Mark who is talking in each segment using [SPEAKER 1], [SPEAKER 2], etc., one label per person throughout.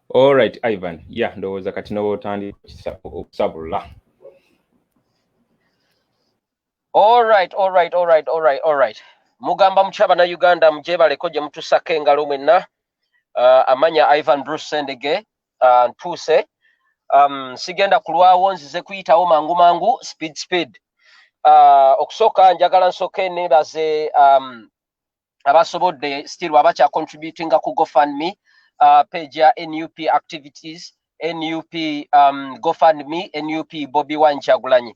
[SPEAKER 1] All right, Ivan. Yeah, ndowooza kati n'otandika okusabula.
[SPEAKER 2] All right. Mugamba muchaba na Uganda mjebaleko gye mutusaka engalo mwenna. Amanya Ivan Bruce Sendege ntuse. Sigenda kulwawo nzize kuyitawo mangu speed. Okusoka njagala nsoke nebaze abasobodde still abakya contributing ku GoFundMe page ya NUP activities, NUP GoFundMe, NUP Bobby Wine Kyagulanyi.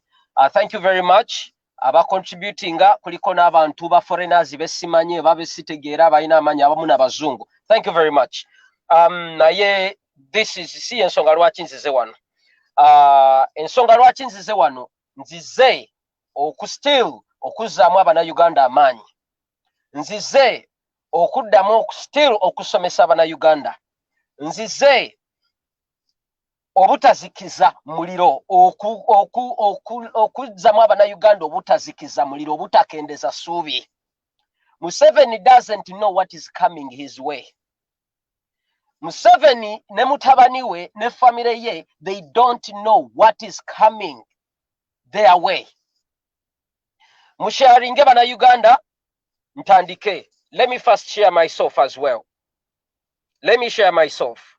[SPEAKER 2] Thank you very much. Aba contributing kuliko n'abantu ba foreigners besimanye babesitegeera balina amanya abamu n'abazungu. Thank you very much. Naye this is si ensonga lwaki nzize wano. Ensonga lwaki nzize wano nzize okustill okuzzaamu abannayuganda amaanyi. Nzize okuddamu still okusomesa abannayuganda. Nzize obutazikiza muliro okuzzamu abannayuganda obutazikiza muliro obutakendeza ssuubi. Museveni doesn't know what is coming his way. Museveni ne mutabani we ne family ye, they don't know what is coming their way. Musharinge bannayuganda ntandike. Let me first share myself as well. Let me share myself.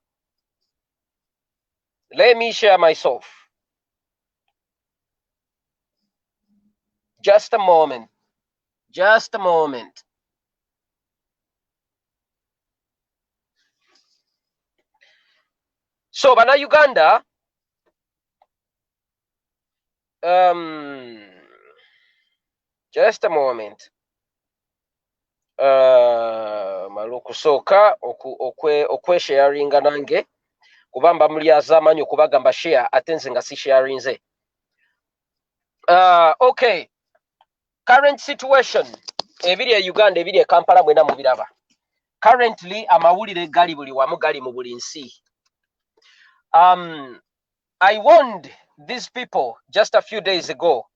[SPEAKER 2] Just a moment. So, bannayuganda, just a moment. Malukusooka okwesharinga nange kubamba muli azamanyi okubagamba share ate nze nga si sharinze. Okay. Current situation. Ebiri e Uganda, ebiri e Kampala mwena mubiraba. Currently, amawulire gali buli wamu gali mu buli nsi. I warned these people just a few days ago.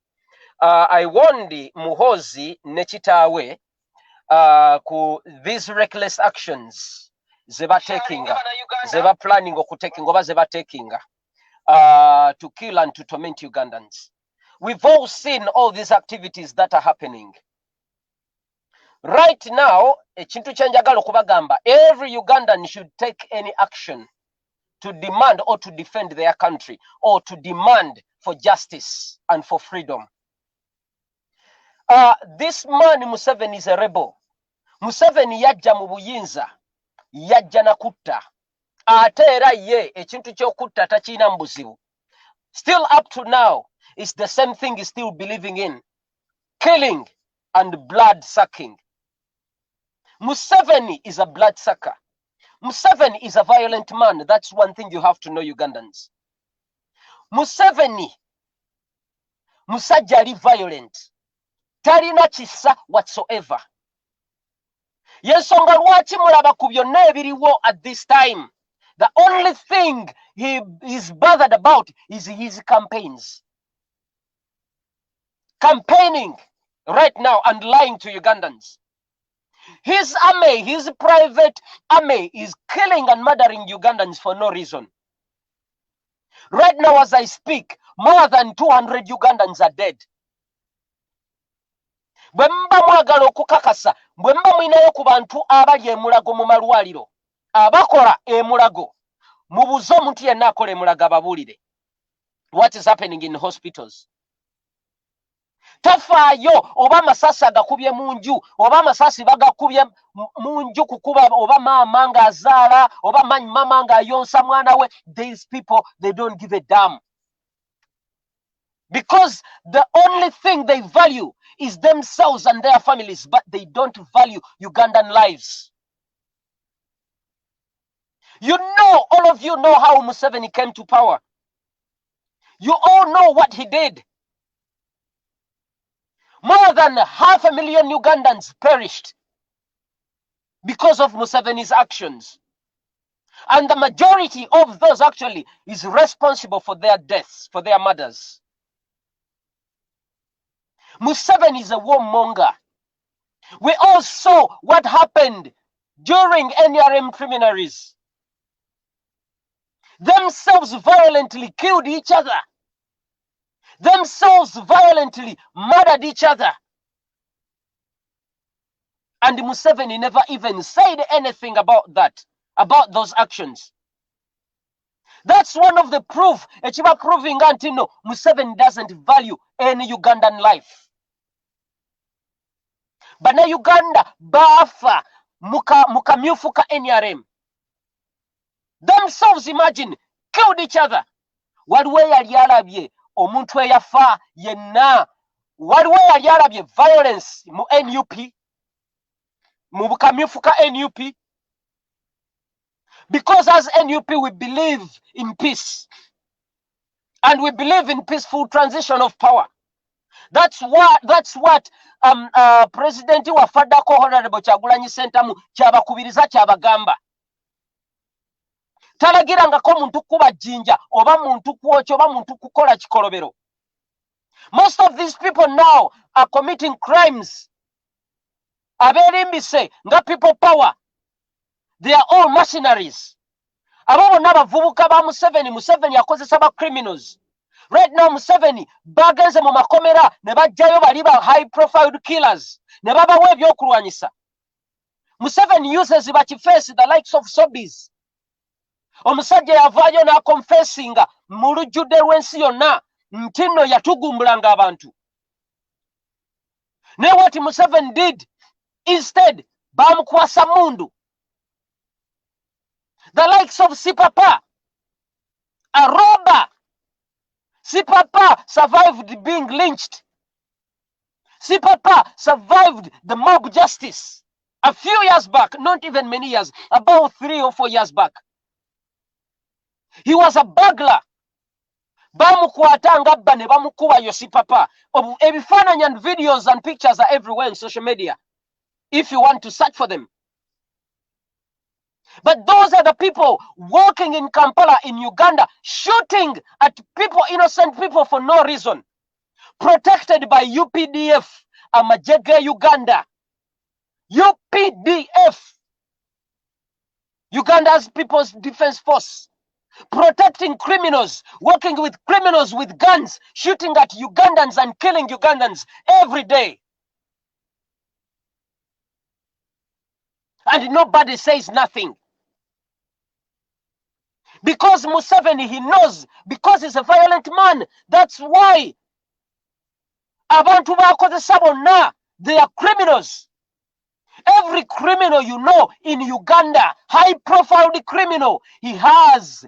[SPEAKER 2] I warned Muhozi ne kitaawe ku these reckless actions zeba planning okutaking oba zeba taking to kill and to torment Ugandans. We've all seen all these activities that are happening. Right now, ekintu kyenjagala okubagamba, every Ugandan should take any action to demand or to defend their country or to demand for justice and for freedom. This man Museveni is a rebel. Museveni yajja mu buyinza, yajja na kutta. Ate era ye ekintu ky'okutta takina mbuzibu. Still up to now, it's the same thing he's still believing in. Killing and blood sucking. Museveni is a blood sucker. Museveni is a violent man. That's one thing you have to know, Ugandans. Museveni, musajja ali violent. Talina kisa whatsoever. Yensonga lwaki mulaba ku byonna ebiriwo at this time. The only thing he is bothered about is his campaigns. Campaigning right now and lying to Ugandans. His army, his private army is killing and murdering Ugandans for no reason. Right now as I speak, more than 200 Ugandans are dead. Bwemba mwagala okukakasa, bwemba mwinayo ku bantu abali emulago mu malwaliro, abakola emulago, mubuze omuntu yenna akola emulago ababuulire. What is happening in hospitals? Tafaayo oba amasasi agakubye mu nju, oba amasasi bagakubye mu nju kukuba oba maama ng'azaala, oba mama ng'ayonsa mwana we. These people, they don't give a damn. Because the only thing they value is themselves and their families, but they don't value Ugandan lives. You know, all of you know how Museveni came to power. You all know what he did. More than 500,000 Ugandans perished because of Museveni's actions. And the majority of those actually is responsible for their deaths, for their murders. Museveni is a warmonger. We all saw what happened during NRM preliminaries. themselves violently killed each other, themselves violently murdered each other. And Museveni never even said anything about that, about those actions. That's one of the proof. Echiba proving until no, Museveni doesn't value any Ugandan life. But na Uganda bafa mukamyufuka NRM. Themselves, imagine, killed each other. Waliwo yali alabye omuntu eyafa yenna. Waliwo yali alabye violence mu NUP, mu bukamyufuka NUP. Because as NUP we believe in peace. And we believe in peaceful transition of power. That's what President wa Fadako Honorable Kyagulanyi Ssentamu kyabakubiriza kyabagamba. Talagirangako muntu kuba jinja oba muntu kwokya oba muntu kukola kikolobero. Most of these people now are committing crimes. Abelimbise nga people power. They are all mercenaries. Abo bonna bavubuka ba Museveni akozesa ba criminals. Right now Museveni bagenze mu makomera ne bajjayo bali ba high profile killers ne babawa ebyokulwanyisa. Museveni uses bakifeesi the likes of Sobis. Omusajja yavaayo n'akonfessinga mu lujjudde lw'ensi yonna nti nno yatugumbulanga abantu. Ne what Museveni did, instead bamukwasa mundu. The likes of Sipapa, a robber. Sipapa survived being lynched. Sipapa survived the mob justice a few years back, not even many years, about 3 or 4 years back. He was a burglar. Bamukwata ngabba ne bamukuba yo Sipapa. Ebifaananyi and videos and pictures are everywhere in social media if you want to search for them. But those are the people walking in Kampala, in Uganda, shooting at people, innocent people for no reason. Protected by UPDF, Amajege Uganda. UPDF, Uganda's People's Defense Force. Protecting criminals, working with criminals with guns, shooting at Ugandans and killing Ugandans every day. And nobody says nothing. Because Museveni, he knows, because he's a violent man, that's why abantu bakozesa bonna, they are criminals. Every criminal you know in Uganda, high-profile criminal, he has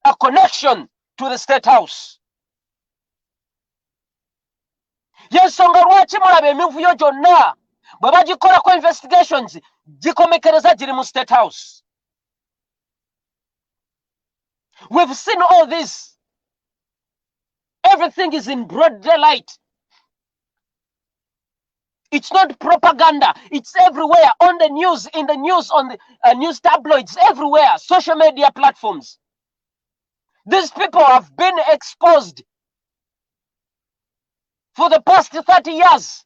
[SPEAKER 2] a connection to the State House. Yensonga lwaki mulaba emivuyo gyonna bwe bagikolako investigations gikomekereza giri mu State House. We've seen all this. Everything is in broad daylight. It's not propaganda. It's everywhere, on the news, in the news, on the news tabloids, everywhere, social media platforms. These people have been exposed for the past 30 years.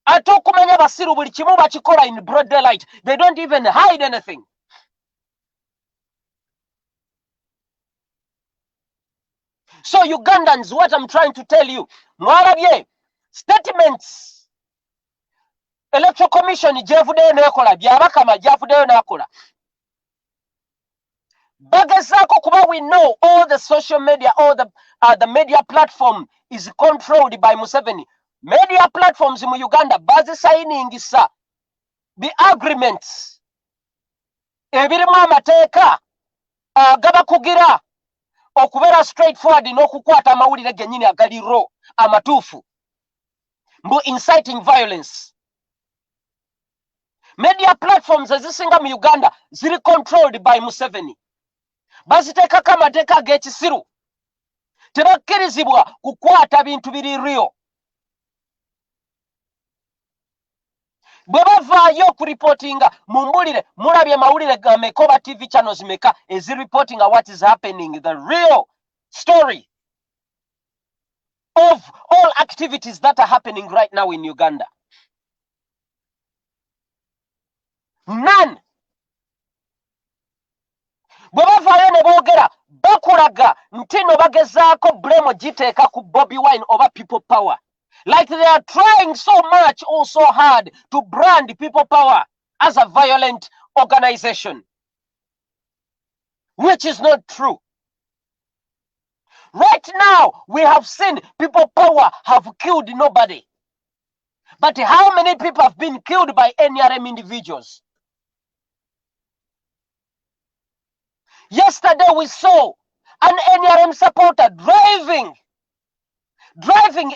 [SPEAKER 2] Ate okumanya basiru buli kimu bakikola in broad daylight. They don't even hide anything. So Ugandans, what I'm trying to tell you, mwalabye statements Electoral Commission gyevudeyo nekola byabakama gyavudeyo nakola. Bagezaako kuba we know all the social media, all the media platform is controlled by Museveni. Media platforms mu Uganda bazisainingisa the agreements ebirimu amateeka gabakugira okubeera straightforward n'okukwata amawulire gennyini agaliro amatuufu mbu inciting violence. Media platforms ezisinga mu Uganda ziri controlled by Museveni. Baziteekako amateeka ag'ekisiru. Tebakkirizibwa kukwata bintu biri real. Bwe bavaayo okuripotinga mu mbulire mulabye mawulire gameka oba TV channels meka ezireportinga what is happening, the real story of all activities that are happening right now in Uganda. None. kulaga ntino bagezaako blame giteeka ku Bobi Wine over people power. Like they are trying so much or so hard to brand people power as a violent organization, which is not true. Right now, we have seen people power have killed nobody. But how many people have been killed by NRM individuals? Yesterday we saw an NRM supporter driving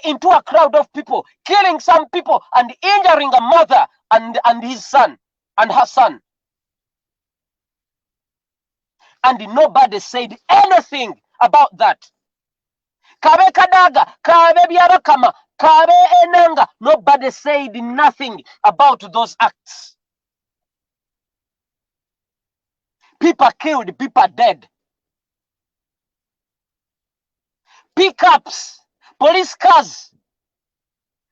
[SPEAKER 2] into a crowd of people, killing some people and injuring a mother and his son and her son. And nobody said anything about that. Kabe Kadaga, Kabe Biarakama, Kabe Enanga, nobody said nothing about those acts. People killed, people dead. Pickups, police cars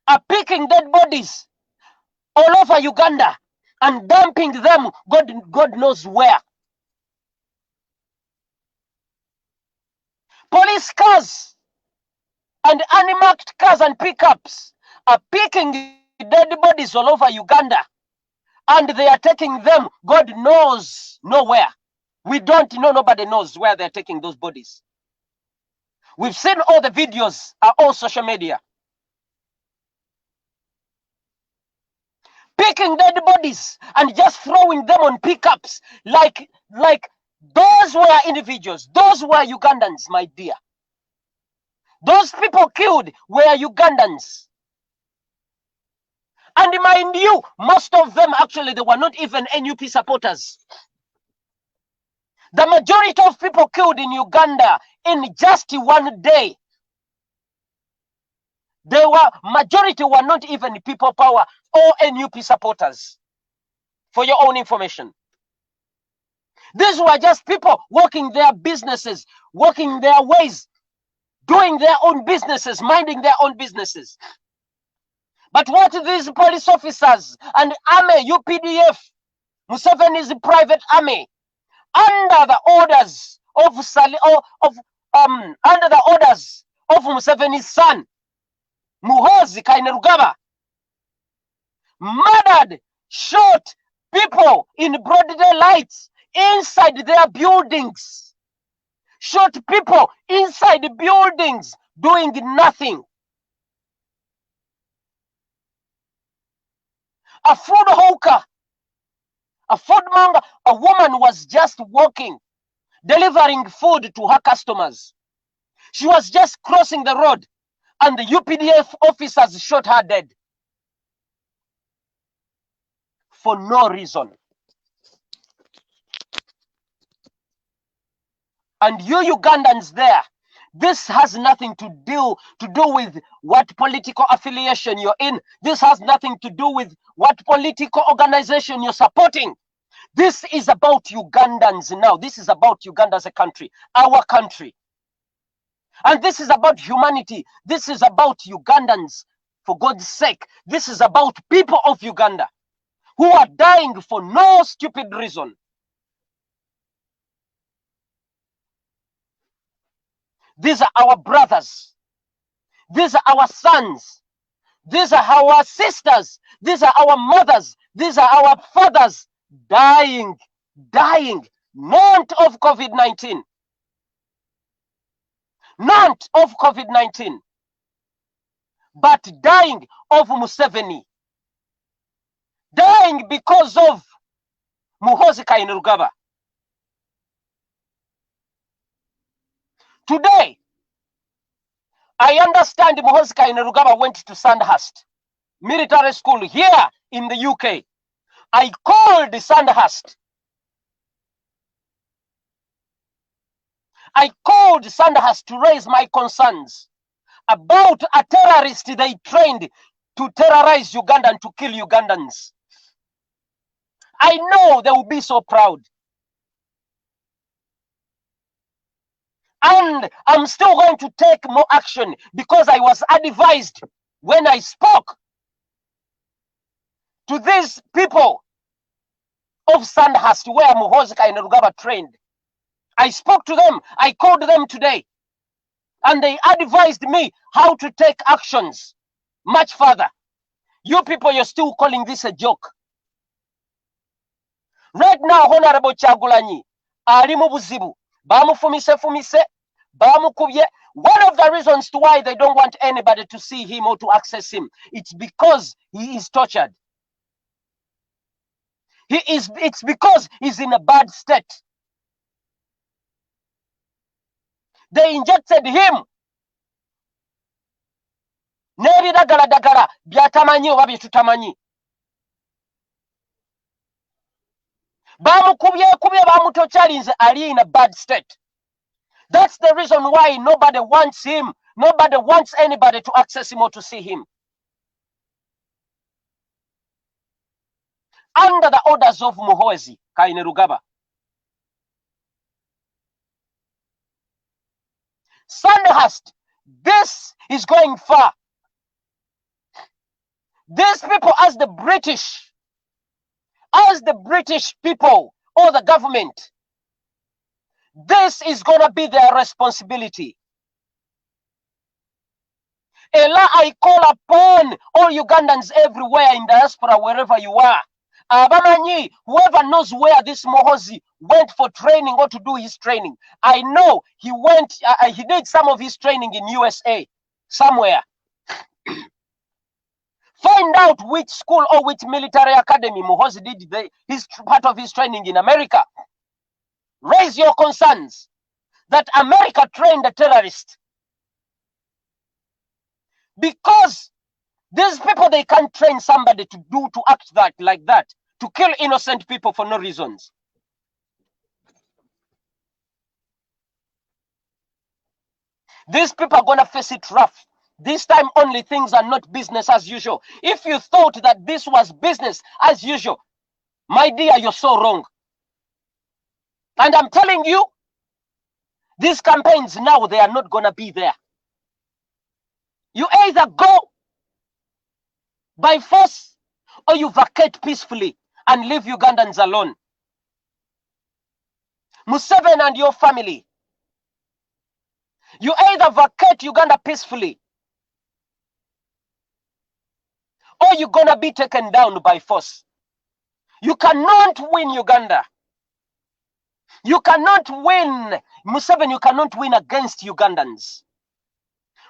[SPEAKER 2] are picking dead bodies all over Uganda and dumping them God knows where. Police cars and unmarked cars and pickups are picking dead bodies all over Uganda, and they are taking them God knows nowhere. We don't know, nobody knows where they're taking those bodies. We've seen all the videos are all social media. Picking dead bodies and just throwing them on pickups like those were individuals. Those were Ugandans, my dear. Those people killed were Ugandans. And mind you, most of them actually, they were not even NUP supporters. The majority of people killed in Uganda in just one day, majority were not even people power or NUP supporters. For your own information. These were just people working their businesses, working their ways, doing their own businesses, minding their own businesses. But what these police officers and army, UPDF, Museveni's private army, under the orders of Museveni's son, Muhoozi Kainerugaba, murdered, shot people in broad daylight inside their buildings. Shot people inside the buildings doing nothing. A food hawker, a food monger, a woman was just walking, delivering food to her customers. She was just crossing the road and the UPDF officers shot her dead. For no reason. And you Ugandans there, this has nothing to do with what political affiliation you're in. This has nothing to do with what political organization you're supporting. This is about Ugandans now. This is about Uganda as a country, our country. And this is about humanity. This is about Ugandans, for God's sake. This is about people of Uganda who are dying for no stupid reason. These are our brothers. These are our sons. These are our sisters. These are our mothers. These are our fathers dying, not of COVID-19. Not of COVID-19, but dying of Museveni. Dying because of Muhoozi Kainerugaba. Today, I understand Muhoozi Kainerugaba went to Sandhurst military school here in the UK. I called Sandhurst. I called Sandhurst to raise my concerns about a terrorist they trained to terrorize Uganda and to kill Ugandans. I know they will be so proud. And I'm still going to take more action because I was advised when I spoke to these people of Sandhurst where Muhoozi Kainerugaba trained. I spoke to them. I called them today. And they advised me how to take actions much further. You people, you're still calling this a joke. Right now, Honorable Kyagulanyi, ali mu buzibu. Bamufumise, bamukubye. One of the reasons to why they don't want anybody to see him or to access him, it's because he is tortured. It's because he's in a bad state. They injected him. N'ebiragaladagala byatamanyi oba byetutamanyi. Bamukubye bamutochalinze ali in a bad state. That's the reason why nobody wants him. Nobody wants anybody to access him or to see him. Under the orders of Muhoozi Kainerugaba. Sandhurst, this is going far. These people, as the British people or the government, this is going to be their responsibility. Ella, I call upon all Ugandans everywhere in diaspora, wherever you are. Abamanyi, whoever knows where this Muhoozi went for training or to do his training. I know he went, he did some of his training in USA, somewhere. Find out which school or which military academy Muhoozi did his part of his training in America. Raise your concerns that America trained a terrorist. Because these people, they can't train somebody to act like that, to kill innocent people for no reasons. These people are going to face it rough. This time only, things are not business as usual. If you thought that this was business as usual, my dear, you're so wrong. And I'm telling you, these campaigns now, they are not going to be there. You either go by force or you vacate peacefully and leave Ugandans alone. Museveni and your family, you either vacate Uganda peacefully or you're going to be taken down by force. You cannot win Uganda. You cannot win, Museveni, you cannot win against Ugandans.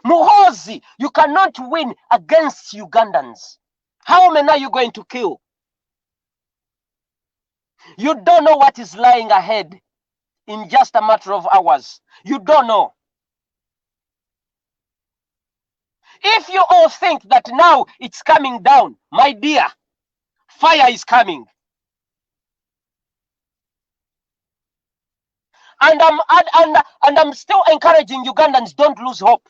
[SPEAKER 2] Muhoozi, you cannot win against Ugandans. How many are you going to kill? You don't know what is lying ahead in just a matter of hours. You don't know. If you all think that now it's coming down, my dear, fire is coming. And I'm still encouraging Ugandans, don't lose hope.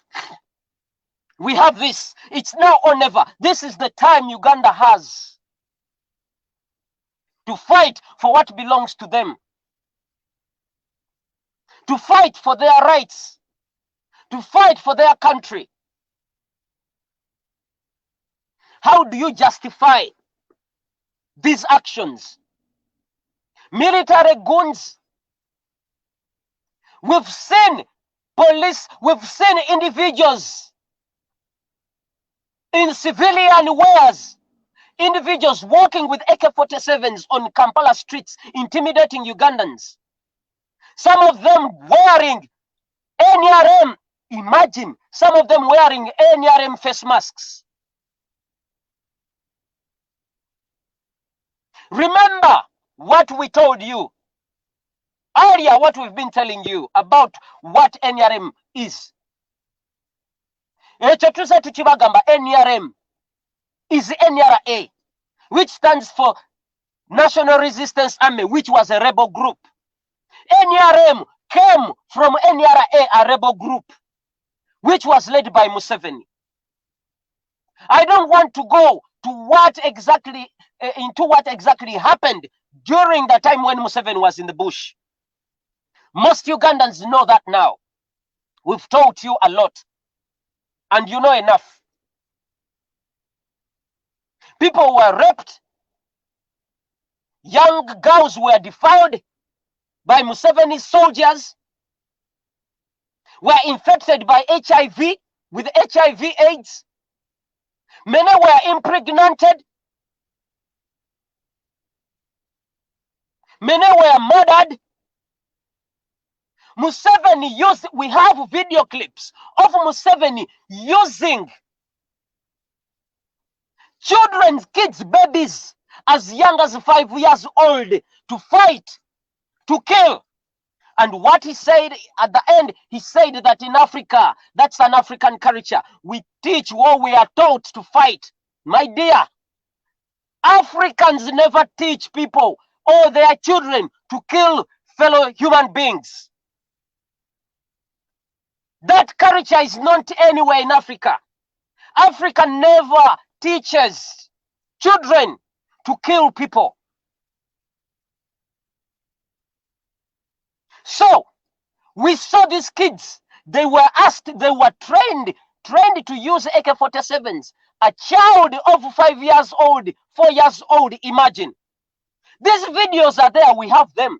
[SPEAKER 2] We have this. It's now or never. This is the time Uganda has to fight for what belongs to them. To fight for their rights. To fight for their country. How do you justify these actions? Military goons. We've seen police, we've seen individuals in civilian wares, individuals walking with AK-47s on Kampala streets, intimidating Ugandans. Some of them wearing NRM. Imagine some of them wearing NRM face masks. Remember what we told you earlier, what we've been telling you about what NRM is. NRM is NRA, which stands for National Resistance Army, which was a rebel group. NRM came from NRA, a rebel group, which was led by Museveni. I don't want to go to what exactly happened during the time when Museveni was in the bush. Most Ugandans know that now. We've told you a lot. And you know enough. People were raped. Young girls were defiled. by Museveni's soldiers were infected by HIV, with HIV AIDS. Many were impregnated. Many were murdered. Museveni used, we have video clips of Museveni using children, kids, babies, as young as 5 years old to fight, to kill. And what he said at the end, he said that in Africa, that's an African culture. We teach what we are taught to fight. My dear, Africans never teach people or their children to kill fellow human beings. That culture is not anywhere in Africa. Africa never teaches children to kill people. So we saw these kids. They were asked, they were trained to use AK-47s. A child of 5 years old, 4 years old, imagine. These videos are there, we have them.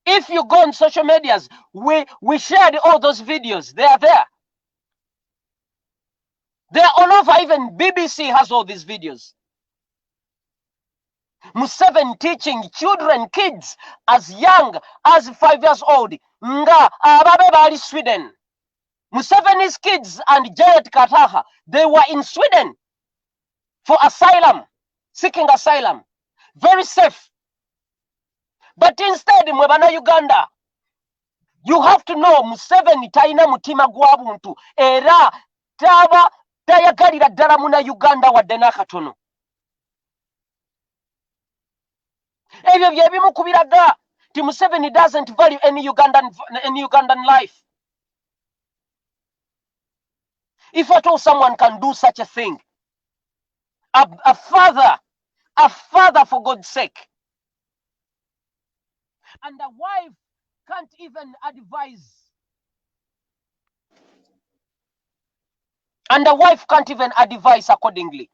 [SPEAKER 2] If you go on social medias, we shared all those videos. They are there. They are all over. Even BBC has all these videos. Museveni teaching children, kids, as young as 5 years old. Nga ababe bali Sweden. Museveni's kids and Jared Kataha, they were in Sweden for asylum, seeking asylum. Very safe. But instead, mwebana Uganda, you have to know Museveni taina mutima gwa buntu era taba tayagalira ddala muna Uganda wadde n'akatono. Ebyo bye bimukubiraga ti Museveni doesn't value any Ugandan life. If at all someone can do such a thing, a father for God's sake, and a wife can't even advise. And the wife can't even advise accordingly.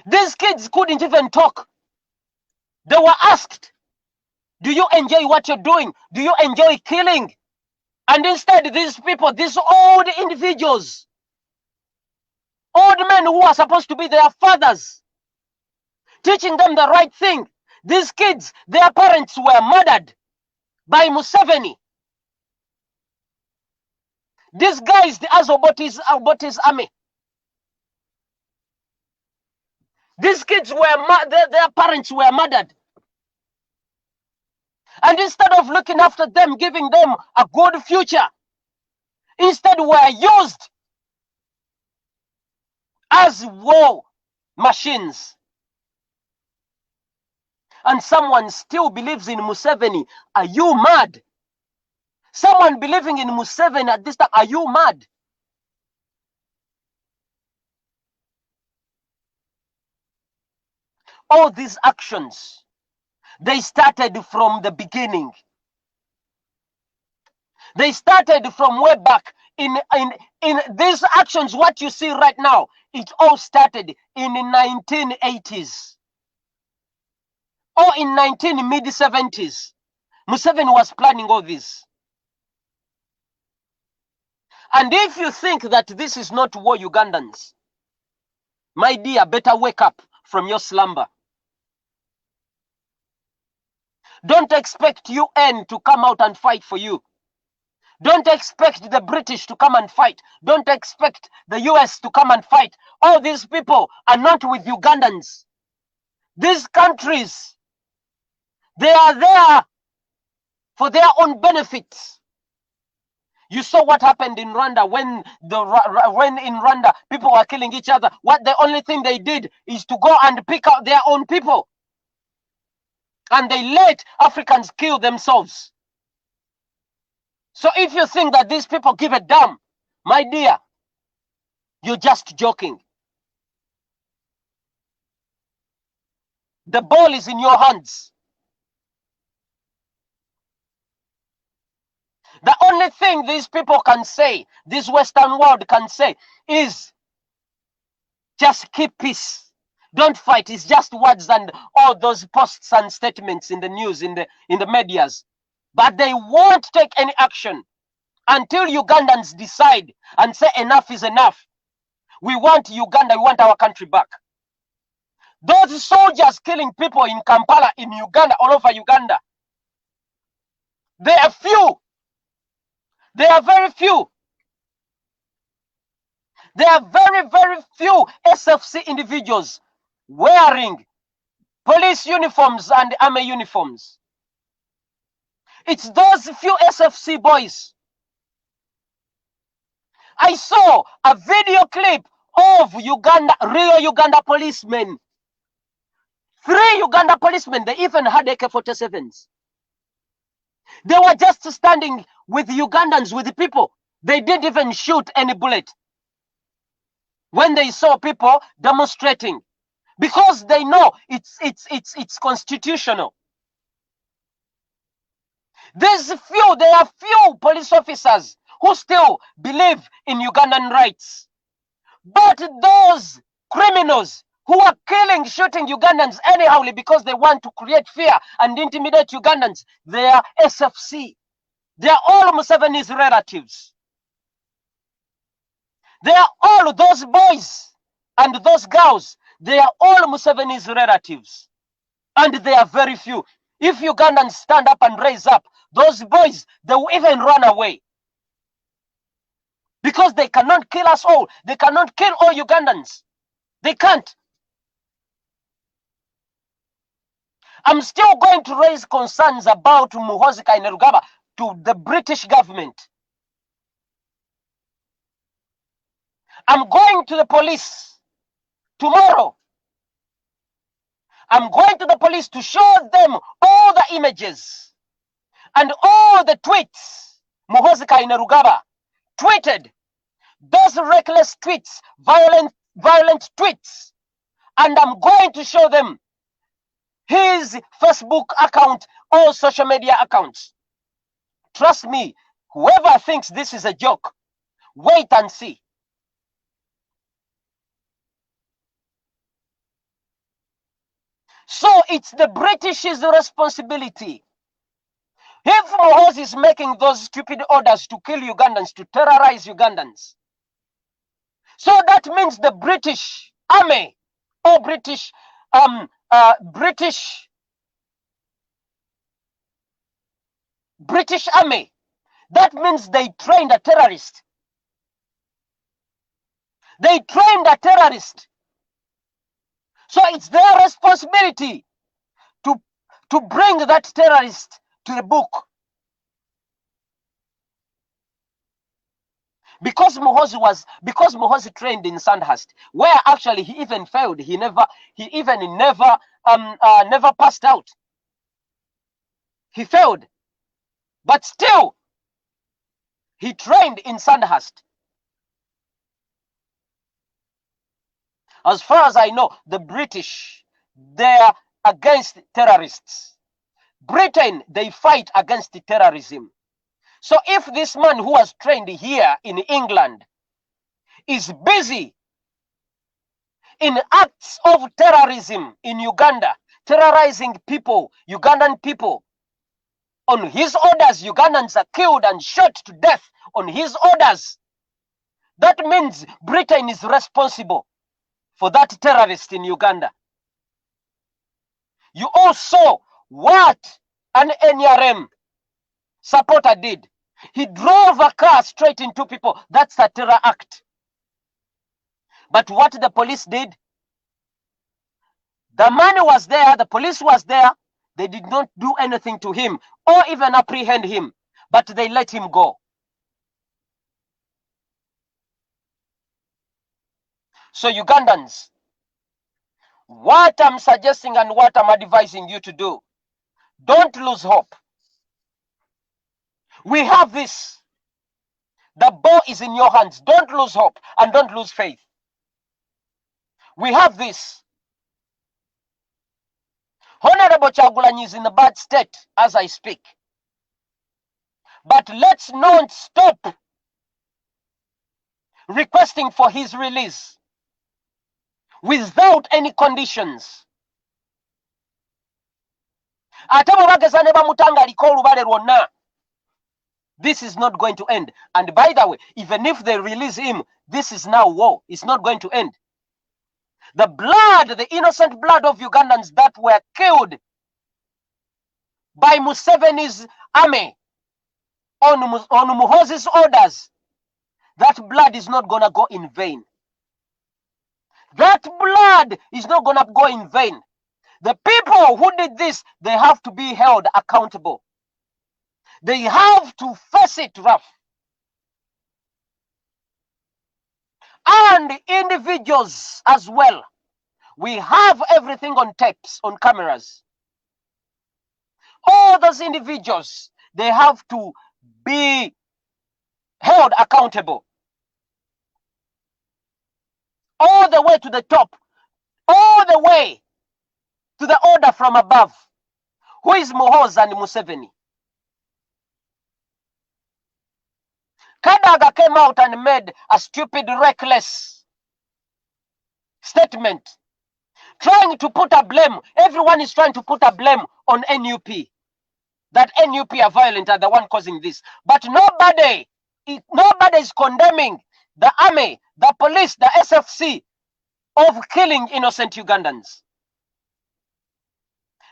[SPEAKER 2] These kids couldn't even talk. They were asked, do you enjoy what you're doing? Do you enjoy killing? And instead, these people, these old individuals, old men who are supposed to be their fathers, teaching them the right thing. These kids, their parents were murdered by Museveni. These guys, the Azobotis army. These kids were, their parents were murdered. And instead of looking after them, giving them a good future, instead were used as war machines. And someone still believes in Museveni. Are you mad? Someone believing in Museveni at this time, are you mad? All these actions, they started from the beginning. They started from way back in these actions. What you see right now, it all started in the 1980s or in mid-70s. Museveni was planning all this. And if you think that this is not war, Ugandans, my dear, better wake up from your slumber. Don't expect UN to come out and fight for you. Don't expect the British to come and fight. Don't expect the US to come and fight. All these people are not with Ugandans. These countries, they are there for their own benefits. You saw what happened in Rwanda when in Rwanda people were killing each other. What the only thing they did is to go and pick out their own people. And they let Africans kill themselves. So if you think that these people give a damn, my dear, you're just joking. The ball is in your hands. The only thing these people can say, this Western world can say, is just keep peace. Don't fight. It's just words and all those posts and statements in the news, in the medias. But they won't take any action until Ugandans decide and say enough is enough. We want Uganda, we want our country back. Those soldiers killing people in Kampala, in Uganda, all over Uganda, they are few. They are very few. There are very, very few SFC individuals wearing police uniforms and army uniforms. It's those few SFC boys. I saw a video clip of real Uganda policemen. 3 Uganda policemen, they even had AK-47s. They were just standing with Ugandans, with the people. They didn't even shoot any bullet when they saw people demonstrating, because they know it's constitutional. There are few police officers who still believe in Ugandan rights. But those criminals who are killing, shooting Ugandans anyhowly because they want to create fear and intimidate Ugandans, they are SFC. They are all Museveni's relatives. They are all those boys and those girls. They are all Museveni's relatives. And they are very few. If Ugandans stand up and raise up, those boys, they will even run away. Because they cannot kill us all. They cannot kill all Ugandans. They can't. I'm still going to raise concerns about Muhoozi Kainerugaba to the British government. I'm going to the police tomorrow. I'm going to the police to show them all the images and all the tweets Muhoozi Kainerugaba tweeted, those reckless tweets, violent tweets, and I'm going to show them his Facebook account, all social media accounts. Trust me, whoever thinks this is a joke, wait and see. So it's the British's responsibility. If Muhoozi is making those stupid orders to kill Ugandans, to terrorize Ugandans, so that means the British Army or British Army, that means they trained a terrorist. They trained a terrorist. So it's their responsibility to bring that terrorist to the book. Because Muhoozi trained in Sandhurst, where actually he even failed. He never passed out. He failed. But still, he trained in Sandhurst. As far as I know, the British, they're against terrorists. Britain, they fight against terrorism. So if this man who was trained here in England is busy in acts of terrorism in Uganda, terrorizing people, Ugandan people, on his orders, Ugandans are killed and shot to death on his orders. That means Britain is responsible for that terrorist in Uganda. You all saw what an NRM supporter did. He drove a car straight into people. That's a terror act. But what the police did, the man was there, the police was there, they did not do anything to him or even apprehend him, but they let him go. So Ugandans, what I'm suggesting and what I'm advising you to do, don't lose hope. We have this. The ball is in your hands. Don't lose hope and don't lose faith. We have this. Honorable Kyagulanyi is in a bad state as I speak. But let's not stop requesting for his release. without any conditions. Ate bwe bageza ne bamutangaliko olubale lwonna, this is not going to end. And by the way, even if they release him, this is now war. It's not going to end. The blood, the innocent blood of Ugandans that were killed by Museveni's army on Muhoozi's orders, that blood is not going to go in vain. That blood is not going to go in vain. The people who did this, they have to be held accountable. They have to face it rough. And individuals as well. We have everything on tapes, on cameras. All those individuals, they have to be held accountable. All the way to the top. All the way to the order from above. Who is Muhoozi and Museveni? Kadaga came out and made a stupid, reckless statement, trying to put a blame. Everyone is trying to put a blame on NUP. That NUP are violent, are the one causing this. But nobody is condemning the army, the police, the SFC of killing innocent Ugandans.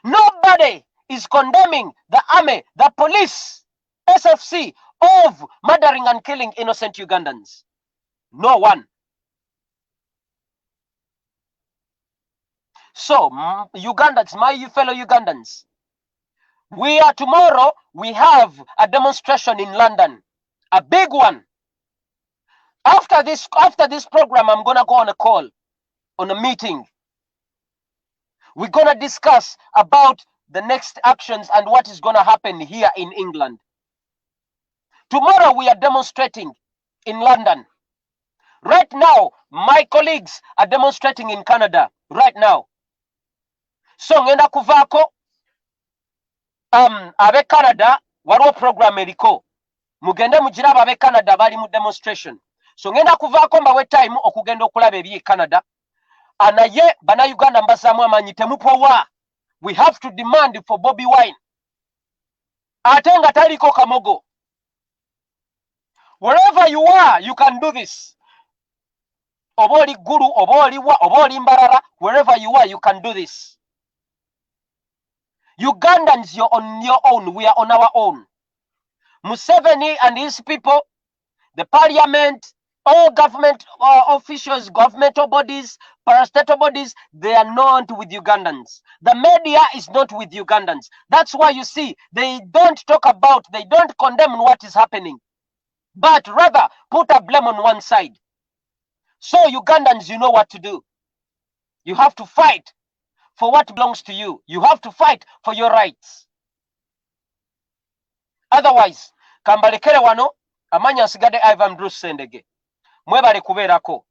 [SPEAKER 2] Nobody is condemning the army, the police, SFC of murdering and killing innocent Ugandans. No one. So, Ugandans, my fellow Ugandans, tomorrow we have a demonstration in London, a big one. After this program, I'm gonna go on a call, on a meeting. We're gonna discuss about the next actions and what is gonna happen here in England. Tomorrow we are demonstrating in London. Right now, my colleagues are demonstrating in Canada. Right now. So ngenda kuvaako abe Canada waliwo program eriko. Mugende mugiraba abe Canada bali mu demonstration. So ngenda kuvaako mbawe time okugenda okulaba ebye Canada. Anaye bana Uganda mbasaamu amanyi temupowa. We have to demand for Bobi Wine. Ate nga taliko kamogo. Wherever you are, you can do this. Oboli guru, oboli wa, oboli mbarara, wherever you are, you can do this. Ugandans, you're on your own. We are on our own. Museveni and his people, the parliament, all government officials, governmental bodies, parastatal bodies, they are not with Ugandans. The media is not with Ugandans. That's why you see, they don't talk about, they don't condemn what is happening, but rather put a blame on one side. So Ugandans, you know what to do. You have to fight for what belongs to you. You have to fight for your rights. Otherwise, kambalekere wano, amanya nsigadde Ivan Bruce Sendege. Mwebale kubeerako.